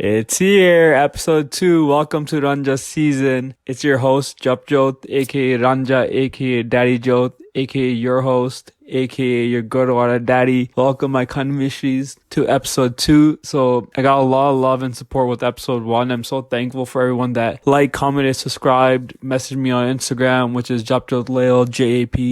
It's here, episode 2. Welcome to RanjhaSeason. It's your host, Japjot, aka Ranja, aka Daddy Jot, aka your host, aka your Gurdwara daddy. Welcome, my Kanmishis, to episode 2. So I got a lot of love and support with episode 1. I'm so thankful for everyone that liked, commented, subscribed, messaged me on Instagram, which is Japjotlail,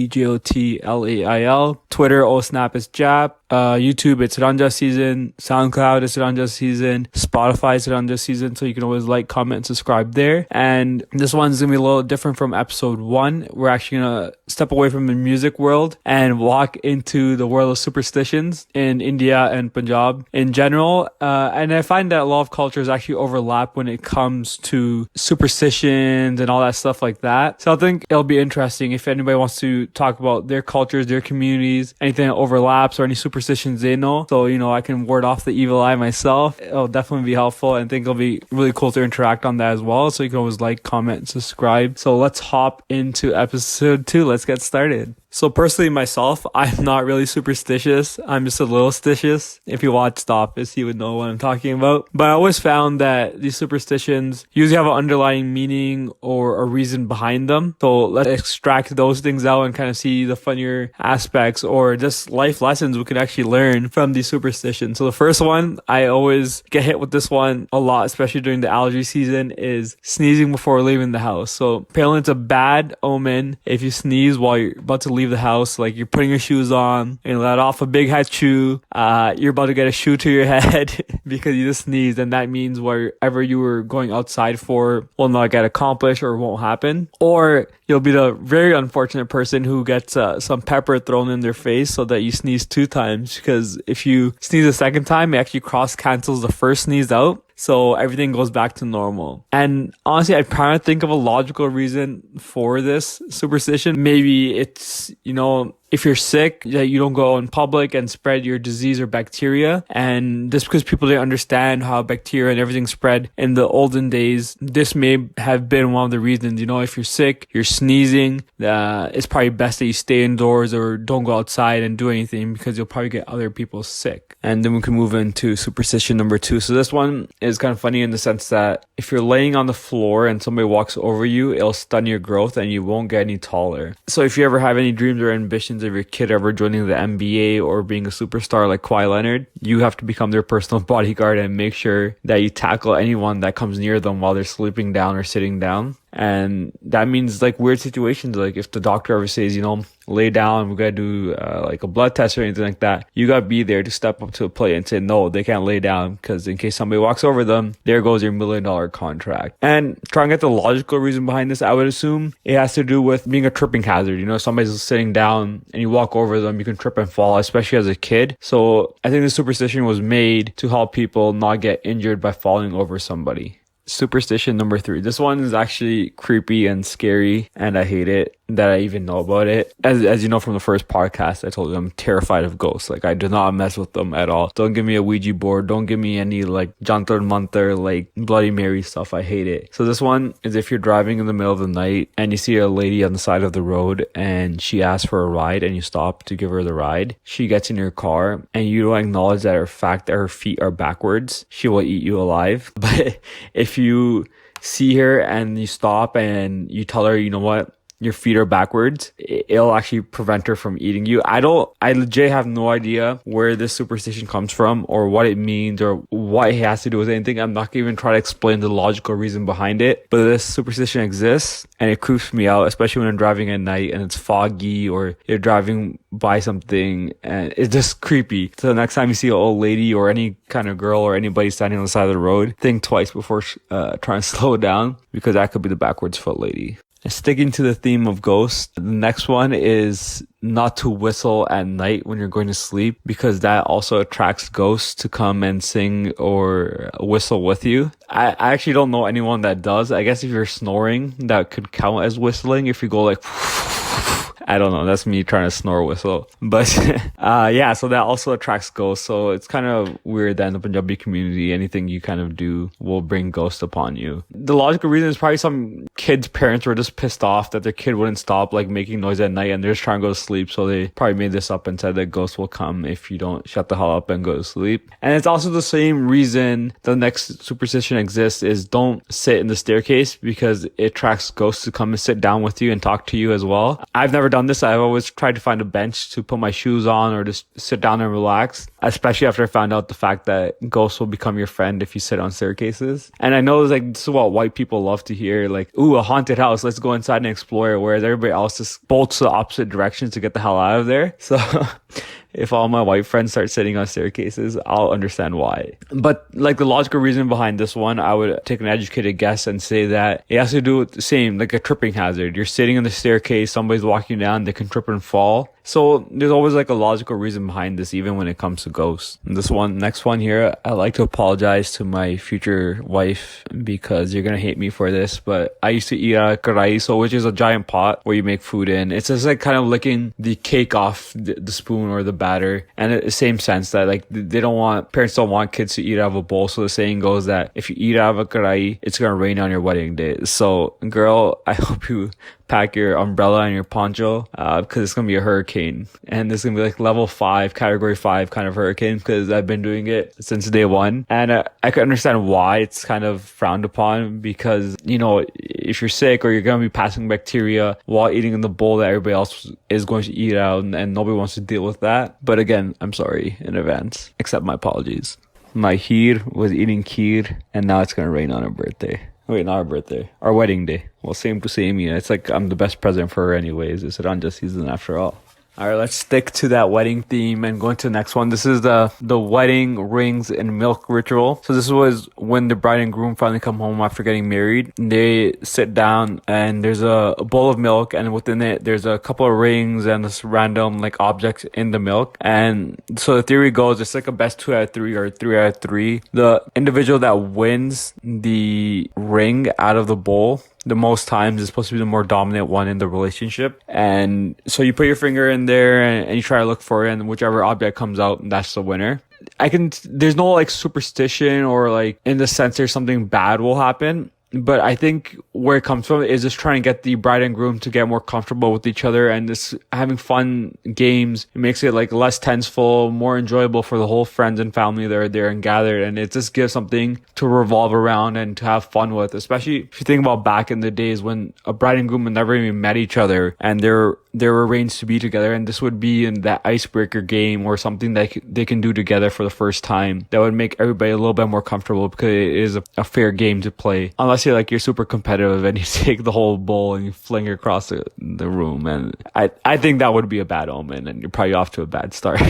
JAPJOTLAIL. Twitter, Snap is Jap. YouTube, it's RanjhaSeason. SoundCloud, it's RanjhaSeason. Spotify, it's RanjhaSeason. So you can always like, comment, and subscribe there. And this one's gonna be a little different from episode 1. We're actually gonna step away from the music world and walk into the world of superstitions in India and Punjab in general. And I find that a lot of cultures actually overlap when it comes to superstitions and all that stuff like that. So I think it'll be interesting if anybody wants to talk about their cultures, their communities, anything that overlaps or any superstitions they know. So, I can ward off the evil eye myself. It'll definitely be helpful. And I think it'll be really cool to interact on that as well. So you can always like, comment, and subscribe. So let's hop into episode 2. Let's get started. So personally myself, I'm not really superstitious. I'm just a little stitious. If you watched The Office, you would know what I'm talking about. But I always found that these superstitions usually have an underlying meaning or a reason behind them. So let's extract those things out and kind of see the funnier aspects or just life lessons we could actually learn from these superstitions. So the first one, I always get hit with this one a lot, especially during the allergy season, is sneezing before leaving the house. So apparently it's a bad omen if you sneeze while you're about to leave the house, like you're putting your shoes on and let off a big chew, you're about to get a shoe to your head because you just sneezed, and that means wherever you were going outside for will not get accomplished or won't happen. Or you'll be the very unfortunate person who gets some pepper thrown in their face so that you sneeze 2 times, because if you sneeze a second time, it actually cross cancels the first sneeze out. So everything goes back to normal. And honestly, I kind of think of a logical reason for this superstition. Maybe it's, if you're sick, that you don't go in public and spread your disease or bacteria. And just because people didn't understand how bacteria and everything spread in the olden days, this may have been one of the reasons. If you're sick, you're sneezing, it's probably best that you stay indoors or don't go outside and do anything, because you'll probably get other people sick. And then we can move into superstition number 2. So this one is kind of funny in the sense that if you're laying on the floor and somebody walks over you, it'll stun your growth and you won't get any taller. So if you ever have any dreams or ambitions of your kid ever joining the NBA or being a superstar like Kawhi Leonard, you have to become their personal bodyguard and make sure that you tackle anyone that comes near them while they're sleeping down or sitting down. And that means like weird situations, like if the doctor ever says, lay down, we gotta do like a blood test or anything like that, you gotta be there to step up to a plate and say no, they can't lay down, because in case somebody walks over them, there goes your $1 million contract. And trying to get the logical reason behind this, I would assume it has to do with being a tripping hazard. Somebody's sitting down and you walk over them, you can trip and fall, especially as a kid. So I think the superstition was made to help people not get injured by falling over somebody. Superstition number 3. This one is actually creepy and scary, and I hate it that I even know about it. As you know from the first podcast, I told you I'm terrified of ghosts. Like, I do not mess with them at all. Don't give me a Ouija board. Don't give me any like Jantar Mantar, like Bloody Mary stuff. I hate it. So this one is if you're driving in the middle of the night and you see a lady on the side of the road and she asks for a ride and you stop to give her the ride. She gets in your car and you don't acknowledge that her feet are backwards, she will eat you alive. But if you see her and you stop and you tell her, what, your feet are backwards, it'll actually prevent her from eating you. I legit have no idea where this superstition comes from or what it means or what it has to do with anything. I'm not gonna even try to explain the logical reason behind it, but this superstition exists and it creeps me out, especially when I'm driving at night and it's foggy or you're driving by something and it's just creepy. So the next time you see an old lady or any kind of girl or anybody standing on the side of the road, think twice before trying to slow down, because that could be the backwards foot lady. Sticking to the theme of ghosts, the next one is not to whistle at night when you're going to sleep, because that also attracts ghosts to come and sing or whistle with you. I actually don't know anyone that does. I guess if you're snoring, that could count as whistling. If you go like I don't know. That's me trying to snore whistle. But yeah, so that also attracts ghosts. So it's kind of weird that in the Punjabi community, anything you kind of do will bring ghosts upon you. The logical reason is probably some kids' parents were just pissed off that their kid wouldn't stop like making noise at night and they're just trying to go to sleep. So they probably made this up and said that ghosts will come if you don't shut the hell up and go to sleep. And it's also the same reason the next superstition exists is don't sit in the staircase because it attracts ghosts to come and sit down with you and talk to you as well. I've never done this. I've always tried to find a bench to put my shoes on or just sit down and relax, especially after I found out the fact that ghosts will become your friend if you sit on staircases. And I know like this is what white people love to hear, like, ooh, a haunted house, let's go inside and explore it, whereas everybody else just bolts the opposite directions to get the hell out of there. So if all my white friends start sitting on staircases, I'll understand why. But like the logical reason behind this one, I would take an educated guess and say that it has to do with the same, like a tripping hazard. You're sitting in the staircase, somebody's walking down, they can trip and fall. So there's always like a logical reason behind this, even when it comes to ghosts. And next one here, I like to apologize to my future wife because you're gonna hate me for this, but I used to eat a karai, so which is a giant pot where you make food in. It's just like kind of licking the cake off the spoon or the batter, and the same sense that like parents don't want kids to eat out of a bowl. So the saying goes that if you eat out of a karai, it's gonna rain on your wedding day. So girl, I hope you pack your umbrella and your poncho because it's gonna be a hurricane, and it's gonna be like level 5, category 5 kind of hurricane, because I've been doing it since day one, and I can understand why it's kind of frowned upon, because you know, if you're sick or you're gonna be passing bacteria while eating in the bowl that everybody else is going to eat out, and nobody wants to deal with that. But again, I'm sorry in advance, accept my apologies. My heer was eating kheer, and now it's gonna rain on her birthday. Wait, not our birthday. Our wedding day. Well, same to same. Yeah, it's like I'm the best present for her anyways. It's RanjhaSeason after all. All right, let's stick to that wedding theme and go into the next one. This is the wedding rings and milk ritual. So this was when the bride and groom finally come home after getting married. They sit down and there's a bowl of milk, and within it there's a couple of rings and this random like objects in the milk. And so the theory goes it's like a best 2 out of 3 or 3 out of 3. The individual that wins the ring out of the bowl the most times is supposed to be the more dominant one in the relationship. And so you put your finger in there and you try to look for it, and whichever object comes out, that's the winner. There's no like superstition or like in the sense there's something bad will happen. But I think where it comes from is just trying to get the bride and groom to get more comfortable with each other and just having fun games. It makes it like less tenseful, more enjoyable for the whole friends and family that are there and gathered. And it just gives something to revolve around and to have fun with, especially if you think about back in the days when a bride and groom had never even met each other and they're arranged to be together. And this would be in that icebreaker game or something that they can do together for the first time that would make everybody a little bit more comfortable, because it is a fair game to play. Unless you're super competitive and you take the whole bowl and you fling it across the room, and I think that would be a bad omen and you're probably off to a bad start.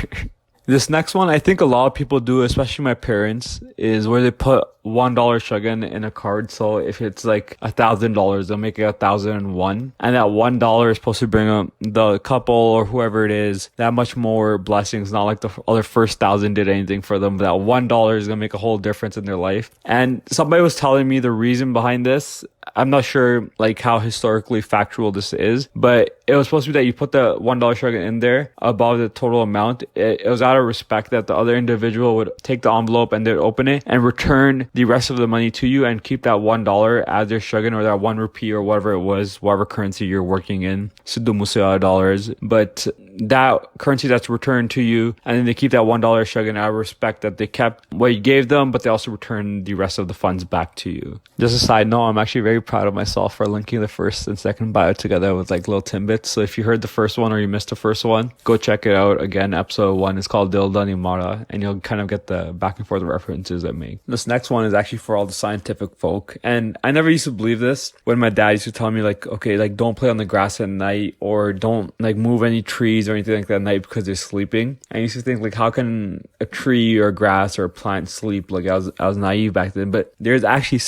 This next one, I think a lot of people do, especially my parents, is where they put $1 shuggan in a card. So if it's like $1,000, they'll make it 1,001, and that $1 is supposed to bring up the couple or whoever it is that much more blessings. Not like the other first 1,000 did anything for them, but that $1 is gonna make a whole difference in their life. And somebody was telling me the reason behind this. I'm not sure like how historically factual this is, but it was supposed to be that you put the $1 shuggan in there above the total amount. It was out of respect that the other individual would take the envelope and they'd open it and return the rest of the money to you and keep that $1 as their shuggan, or that 1 rupee or whatever it was, whatever currency you're working in, Sidhu Musea dollars. But that currency that's returned to you, and then they keep that $1 shuggan out of respect that they kept what you gave them, but they also return the rest of the funds back to you. Just a side note, I'm actually very proud of myself for linking the first and second bio together with like little tidbits. So if you heard the first one or you missed the first one, go check it out. Again, episode 1 is called Dildani Mara, and you'll kind of get the back and forth references I make. This next one is actually for all the scientific folk, and I never used to believe this when my dad used to tell me like, okay, like don't play on the grass at night, or don't like move any trees or anything like that at night because they're sleeping. I used to think like, how can a tree or grass or a plant sleep? Like I was naive back then, but there's actually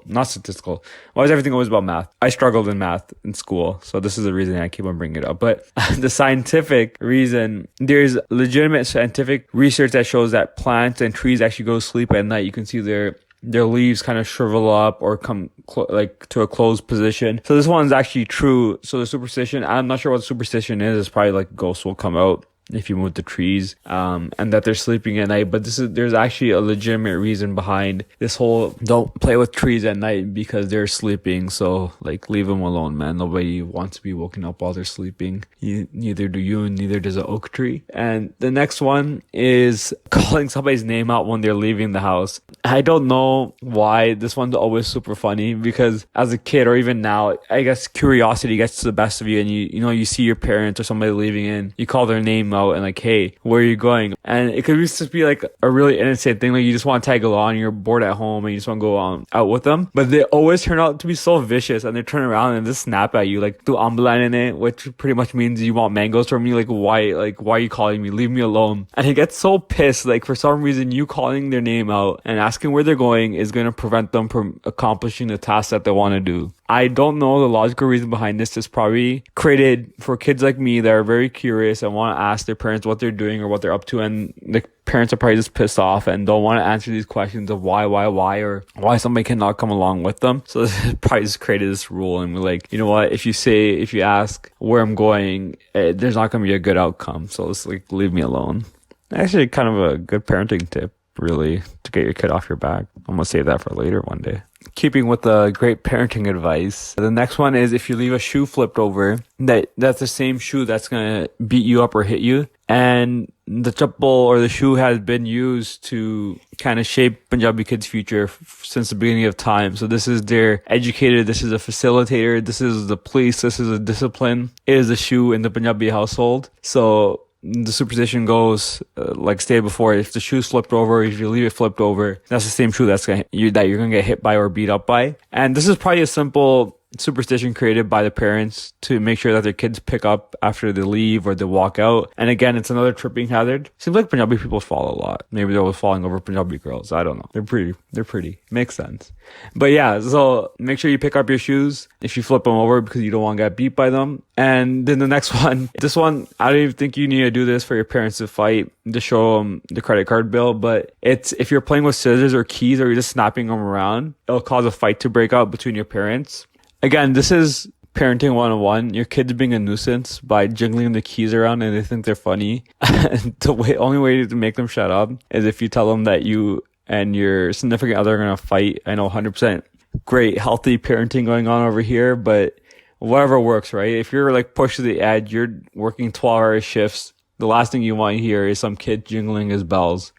not statistical. Why is everything always about math? I struggled in math in school, so this is the reason I keep on bringing it up. But the scientific reason, there's legitimate scientific research that shows that plants and trees actually go to sleep at night. You can see their their leaves kind of shrivel up or come like to a closed position. So this one's actually true. So the superstition, I'm not sure what superstition is. It's probably like ghosts will come out if you move the trees, and that they're sleeping at night. But there's actually a legitimate reason behind this whole don't play with trees at night, because they're sleeping. So like, leave them alone, man. Nobody wants to be woken up while they're sleeping. Neither do you, and neither does an oak tree. And the next one is calling somebody's name out when they're leaving the house. I don't know why this one's always super funny, because as a kid, or even now, I guess curiosity gets the best of you, and you see your parents or somebody leaving in, you call their name out and like, hey, where are you going? And it could just be like a really innocent thing, like you just want to tag along, you're bored at home and you just want to go out with them. But they always turn out to be so vicious, and they turn around and just snap at you like, tu ambulan in it, which pretty much means you want mangoes from me. Like, why are you calling me? Leave me alone. And he gets so pissed, like for some reason you calling their name out and asking where they're going is going to prevent them from accomplishing the task that they want to do. I don't know the logical reason behind this. It's probably created for kids like me that are very curious and want to ask their parents what they're doing or what they're up to, and the parents are probably just pissed off and don't want to answer these questions of why, or why somebody cannot come along with them. So this probably just created this rule, and we're like, you know what, if you ask where I'm going, there's not going to be a good outcome. So it's like, leave me alone. Actually, kind of a good parenting tip, really, to get your kid off your back. I'm gonna save that for later one day. Keeping with the great parenting advice, the next one is if you leave a shoe flipped over, that's the same shoe that's gonna beat you up or hit you. And the chappal or the shoe has been used to kind of shape Punjabi kids' future since the beginning of time. So this is their educator, this is a facilitator, this is the police, this is a discipline. It is a shoe in the Punjabi household. So the superstition goes, like stated before, if the shoe's flipped over, if you leave it flipped over, that's the same shoe that you're gonna get hit by or beat up by. And this is probably a simple superstition created by the parents to make sure that their kids pick up after they leave or they walk out. And again, it's another tripping hazard. Seems like Punjabi people fall a lot. Maybe they're always falling over Punjabi girls. I don't know. They're pretty. Makes sense. But yeah, so make sure you pick up your shoes if you flip them over, because you don't want to get beat by them. And then the next one, this one, I don't even think you need to do this for your parents to fight, to show them the credit card bill. But it's, if you're playing with scissors or keys or you're just snapping them around, it'll cause a fight to break out between your parents. Again, this is parenting 101. Your kid's being a nuisance by jingling the keys around and they think they're funny. And only way to make them shut up is if you tell them that you and your significant other are going to fight. I know 100% great, healthy parenting going on over here, but whatever works, right? If you're like pushed to the edge, you're working 12-hour shifts, the last thing you want to hear is some kid jingling his bells.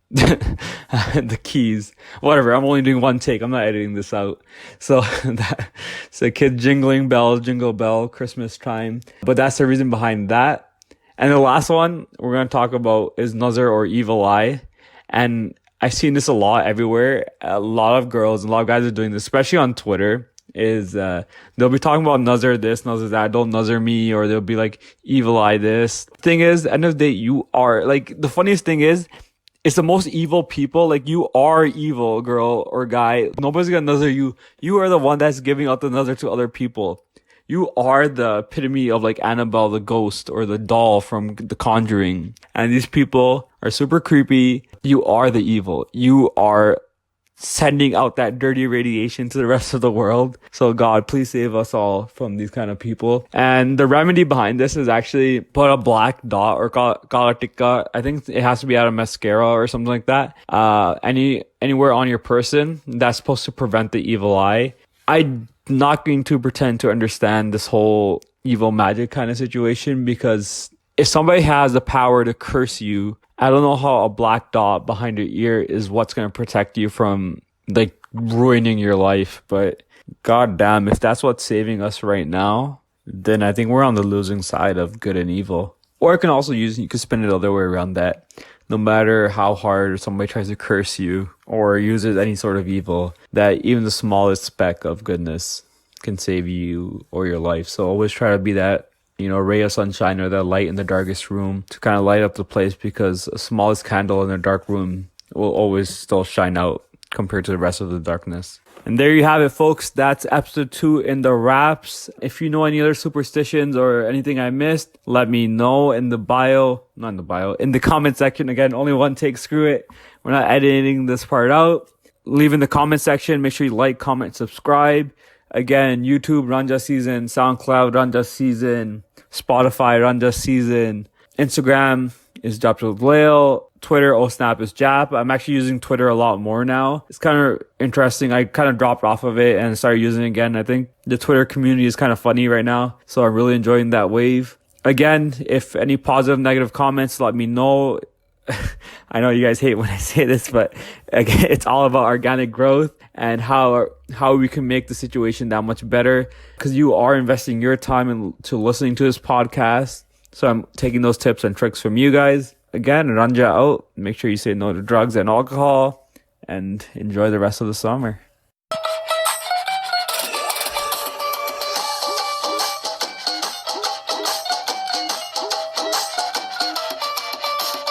The keys, whatever. I'm only doing one take. I'm not editing this out. So kid jingling bells, jingle bell, Christmas time. But that's the reason behind that. And the last one we're going to talk about is nazar or evil eye. And I've seen this a lot everywhere. A lot of girls, a lot of guys are doing this, especially on Twitter. They'll be talking about nazar this, nazar that, don't nazar me, or they'll be like evil eye this. Thing is, at the end of the day, you are like, the funniest thing is, it's the most evil people. Like, you are evil, girl or guy. Nobody's gonna nazar you. You are the one that's giving out the nazar to other people. You are the epitome of like Annabelle the ghost or the doll from The Conjuring. And these people are super creepy. You are the evil. You are sending out that dirty radiation to the rest of the world. So God, please save us all from these kind of people. And the remedy behind this is actually put a black dot or kala tikka. I think it has to be out of mascara or something like that. Anywhere on your person that's supposed to prevent the evil eye. I'm not going to pretend to understand this whole evil magic kind of situation, because if somebody has the power to curse you, I don't know how a black dot behind your ear is what's going to protect you from like ruining your life. But god damn, if that's what's saving us right now, then I think we're on the losing side of good and evil. Or you can spin it the other way around, that no matter how hard somebody tries to curse you or uses any sort of evil, that even the smallest speck of goodness can save you or your life. So always try to be that, ray of sunshine or that light in the darkest room to kind of light up the place, because the smallest candle in a dark room will always still shine out compared to the rest of the darkness. And there you have it, folks. That's episode 2 in the wraps. If you know any other superstitions or anything I missed, let me know in the comment section. Again, only one take, screw it. We're not editing this part out. leave in the comment section. Make sure you like, comment, subscribe. Again, YouTube, RanjhaSeason, SoundCloud, RanjhaSeason, Spotify, RanjhaSeason, Instagram is Japjot, Twitter, snap is Jap. I'm actually using Twitter a lot more now. It's kind of interesting. I kind of dropped off of it and started using it again. I think the Twitter community is kind of funny right now, so I'm really enjoying that wave. Again, if any positive, negative comments, let me know. I know you guys hate when I say this, but again, it's all about organic growth and how we can make the situation that much better, because you are investing your time into listening to this podcast. So I'm taking those tips and tricks from you guys. Again, Ranja out. Make sure you say no to drugs and alcohol, and enjoy the rest of the summer.